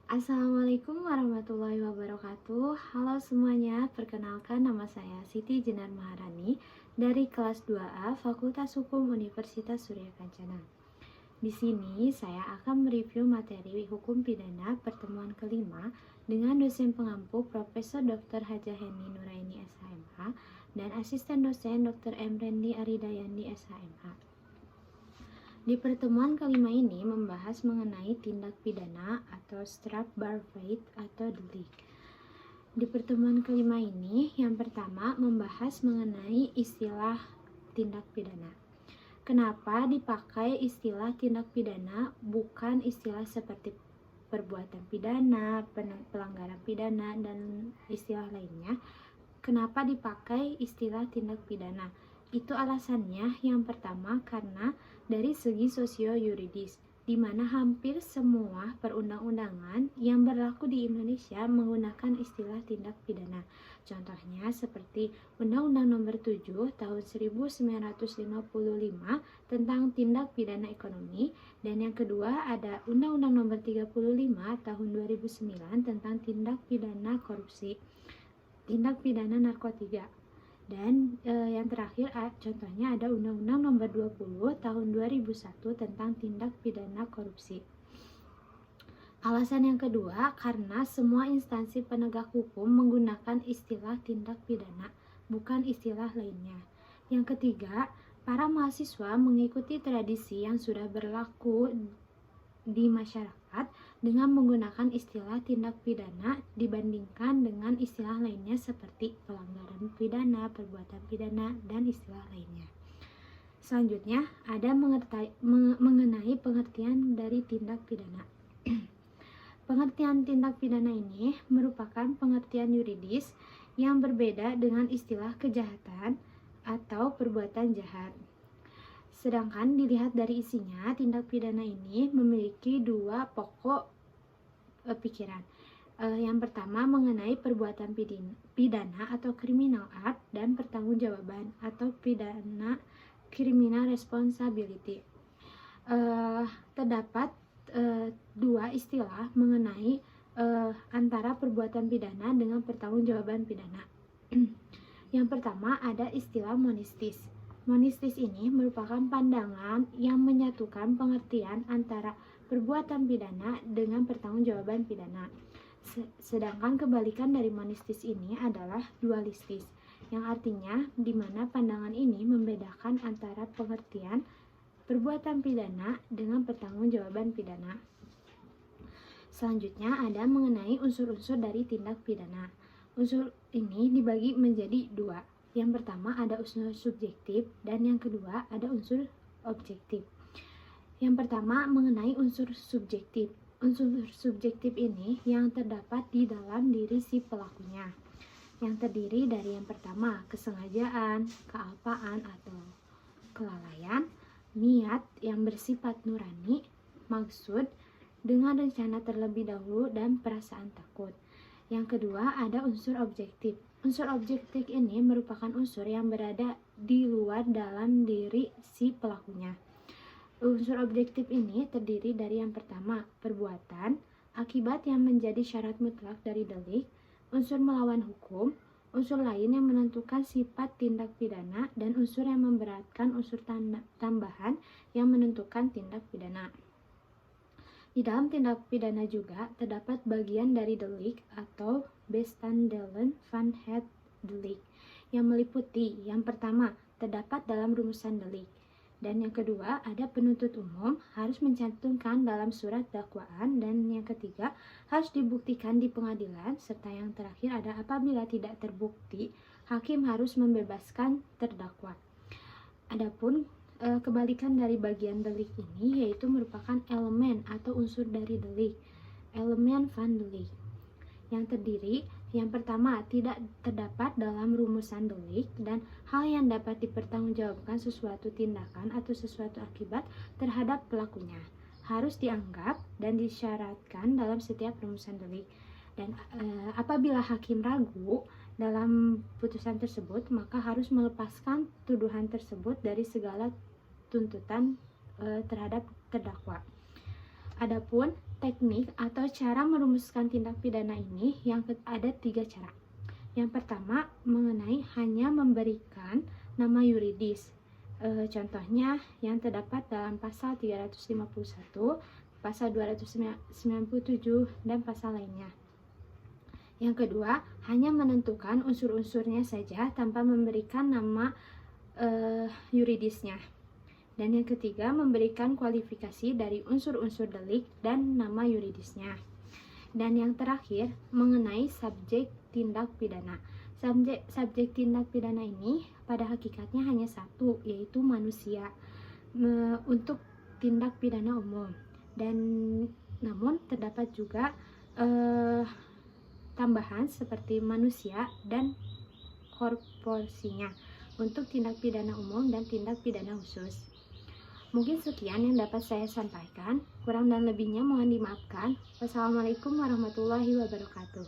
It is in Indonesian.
Assalamualaikum warahmatullahi wabarakatuh. Halo semuanya, perkenalkan nama saya Siti Jenar Maharani dari kelas 2A Fakultas Hukum Universitas Surya Kencana. Di sini saya akan mereview materi hukum pidana pertemuan kelima dengan dosen pengampu Profesor Dr. Hajah Heni Nuraini SHMH dan asisten dosen Dr. Emrendi Aridayandi SHMH. Di pertemuan kelima ini membahas mengenai tindak pidana atau Strafbarkeit atau delik. Di pertemuan kelima ini, yang pertama membahas mengenai istilah tindak pidana. Kenapa dipakai istilah tindak pidana, bukan istilah seperti perbuatan pidana, pelanggaran pidana, dan istilah lainnya? Kenapa dipakai istilah tindak pidana? Itu alasannya yang pertama karena dari segi sosio-yuridis, di mana hampir semua perundang-undangan yang berlaku di Indonesia menggunakan istilah tindak pidana. Contohnya seperti Undang-Undang Nomor 7 Tahun 1955 tentang tindak pidana ekonomi, dan yang kedua ada Undang-Undang Nomor 35 Tahun 2009 tentang tindak pidana korupsi, tindak pidana narkotika. Dan yang terakhir contohnya ada Undang-Undang Nomor 20 Tahun 2001 tentang tindak pidana korupsi. Alasan yang kedua karena semua instansi penegak hukum menggunakan istilah tindak pidana, bukan istilah lainnya. Yang ketiga, para mahasiswa mengikuti tradisi yang sudah berlaku di masyarakat dengan menggunakan istilah tindak pidana dibandingkan dengan istilah lainnya seperti pelanggaran pidana, perbuatan pidana, dan istilah lainnya. Selanjutnya ada mengenai pengertian dari tindak pidana. Pengertian tindak pidana ini merupakan pengertian yuridis yang berbeda dengan istilah kejahatan atau perbuatan jahat. Sedangkan dilihat dari isinya, tindak pidana ini memiliki dua pokok pikiran. Yang pertama mengenai perbuatan pidana atau criminal act dan pertanggungjawaban atau pidana criminal responsibility. Terdapat dua istilah mengenai antara perbuatan pidana dengan pertanggungjawaban pidana. Yang pertama ada istilah monistis. Monistis ini merupakan pandangan yang menyatukan pengertian antara perbuatan pidana dengan pertanggungjawaban pidana. Sedangkan kebalikan dari monistis ini adalah dualistis, yang artinya di mana pandangan ini membedakan antara pengertian perbuatan pidana dengan pertanggungjawaban pidana. Selanjutnya ada mengenai unsur-unsur dari tindak pidana. Unsur ini dibagi menjadi dua. Yang pertama ada unsur subjektif dan yang kedua ada unsur objektif. Yang pertama mengenai unsur subjektif. Unsur subjektif ini yang terdapat di dalam diri si pelakunya, yang terdiri dari yang pertama kesengajaan, kealpaan atau kelalaian, niat yang bersifat nurani, maksud dengan rencana terlebih dahulu, dan perasaan takut. Yang kedua ada unsur objektif. Unsur objektif ini merupakan unsur yang berada di luar dalam diri si pelakunya. Unsur objektif ini terdiri dari yang pertama, perbuatan, akibat yang menjadi syarat mutlak dari delik, unsur melawan hukum, unsur lain yang menentukan sifat tindak pidana, dan unsur yang memberatkan unsur tambahan yang menentukan tindak pidana. Di dalam tindak pidana juga terdapat bagian dari delik atau bestandelen van het delik yang meliputi yang pertama terdapat dalam rumusan delik, dan yang kedua ada penuntut umum harus mencantumkan dalam surat dakwaan, dan yang ketiga harus dibuktikan di pengadilan, serta yang terakhir ada apabila tidak terbukti hakim harus membebaskan terdakwa. Adapun kebalikan dari bagian delik ini yaitu merupakan elemen atau unsur dari delik, elemen van delik, yang terdiri yang pertama tidak terdapat dalam rumusan delik dan hal yang dapat dipertanggungjawabkan sesuatu tindakan atau sesuatu akibat terhadap pelakunya harus dianggap dan disyaratkan dalam setiap rumusan delik. Dan apabila hakim ragu dalam putusan tersebut, maka harus melepaskan tuduhan tersebut dari segala tuntutan terhadap terdakwa. Adapun teknik atau cara merumuskan tindak pidana ini ada 3 cara. Yang pertama mengenai hanya memberikan nama yuridis. Contohnya yang terdapat dalam pasal 351, pasal 297 dan pasal lainnya. Yang kedua, hanya menentukan unsur-unsurnya saja tanpa memberikan nama yuridisnya. Dan yang ketiga, memberikan kualifikasi dari unsur-unsur delik dan nama yuridisnya. Dan yang terakhir, mengenai subjek tindak pidana. Subjek tindak pidana ini pada hakikatnya hanya satu, yaitu manusia untuk tindak pidana umum. Dan namun terdapat juga tambahan seperti manusia dan korporasinya untuk tindak pidana umum dan tindak pidana khusus. Mungkin sekian yang dapat saya sampaikan. Kurang dan lebihnya mohon dimaafkan. Wassalamualaikum warahmatullahi wabarakatuh.